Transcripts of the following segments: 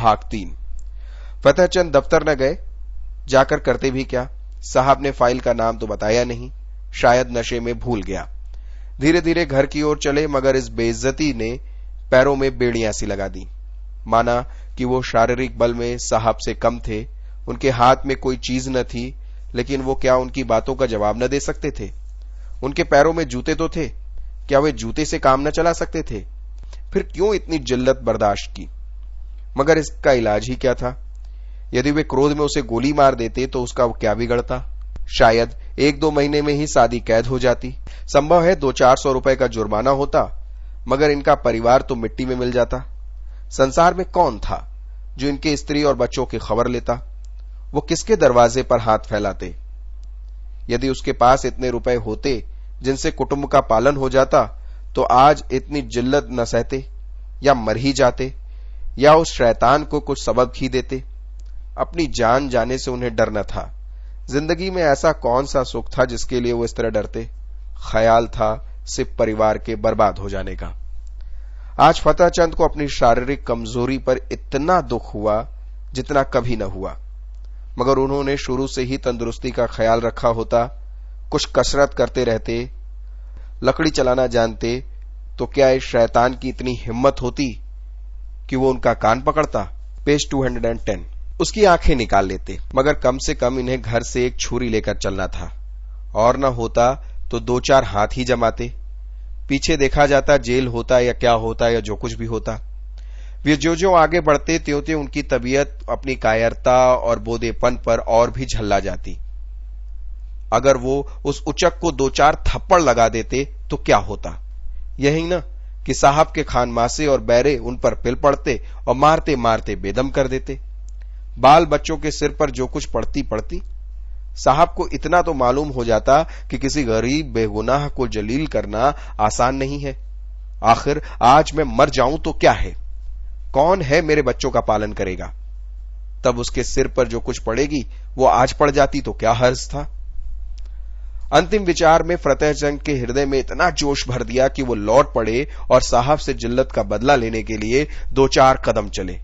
भाग 3। फतेहचंद दफ्तर न गए, जाकर करते भी क्या। साहब ने फाइल का नाम तो बताया नहीं, शायद नशे में भूल गया। धीरे धीरे घर की ओर चले, मगर इस बेइज्जती ने पैरों में बेड़ियां सी लगा दी। माना कि वो शारीरिक बल में साहब से कम थे, उनके हाथ में कोई चीज न थी, लेकिन वो क्या उनकी बातों का जवाब न दे सकते थे। उनके पैरों में जूते तो थे, क्या वे जूते से काम न चला सकते थे। फिर क्यों इतनी जिल्लत बर्दाश्त की। मगर इसका इलाज ही क्या था। यदि वे क्रोध में उसे गोली मार देते तो उसका क्या बिगड़ता। शायद 1-2 महीने में ही सादी कैद हो जाती। संभव है 200-400 रुपए का जुर्माना होता, मगर इनका परिवार तो मिट्टी में मिल जाता। संसार में कौन था जो इनके स्त्री और बच्चों की खबर लेता। वो किसके दरवाजे पर हाथ फैलाते। यदि उसके पास इतने रुपए होते जिनसे कुटुंब का पालन हो जाता, तो आज इतनी जिल्लत न सहते, या मर ही जाते, या उस शैतान को कुछ सबक ही देते। अपनी जान जाने से उन्हें डर न था। जिंदगी में ऐसा कौन सा सुख था जिसके लिए वो इस तरह डरते। ख्याल था सिर्फ परिवार के बर्बाद हो जाने का। आज फतेहचंद को अपनी शारीरिक कमजोरी पर इतना दुख हुआ जितना कभी न हुआ। मगर उन्होंने शुरू से ही तंदुरुस्ती का ख्याल रखा होता, कुछ कसरत करते रहते, लकड़ी चलाना जानते, तो क्या इस शैतान की इतनी हिम्मत होती कि वो उनका कान पकड़ता। पेज 210। उसकी आंखें निकाल लेते, मगर कम से कम इन्हें घर से एक छुरी लेकर चलना था, और न होता तो 2-4 हाथ ही जमाते। पीछे देखा जाता जेल होता या क्या होता, या जो कुछ भी होता। वे जो आगे बढ़ते त्यों त्यों उनकी तबीयत अपनी कायरता और बोधेपन पर और भी झल्ला जाती। अगर वो उस उचक को 2-4 थप्पड़ लगा देते तो क्या होता। यही न कि साहब के खानमासे और बैरे उन पर पिल पड़ते और मारते मारते बेदम कर देते। बाल बच्चों के सिर पर जो कुछ पड़ती। साहब को इतना तो मालूम हो जाता कि किसी गरीब बेगुनाह को जलील करना आसान नहीं है। आखिर आज मैं मर जाऊं तो क्या है, कौन है मेरे बच्चों का पालन करेगा। तब उसके सिर पर जो कुछ पड़ेगी वो आज पड़ जाती तो क्या हर्ज था। अंतिम विचार में फतेहचंद के हृदय में इतना जोश भर दिया कि वो लौट पड़े और साहब से जिल्लत का बदला लेने के लिए 2-4 कदम चले।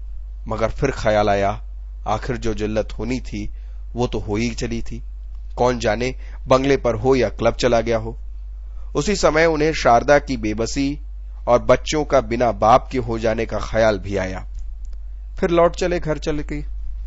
मगर फिर ख्याल आया, आखिर जो जिल्लत होनी थी वो तो हो ही चली थी। कौन जाने बंगले पर हो या क्लब चला गया हो। उसी समय उन्हें शारदा की बेबसी और बच्चों का बिना बाप के हो जाने का ख्याल भी आया। फिर लौट चले घर चल के।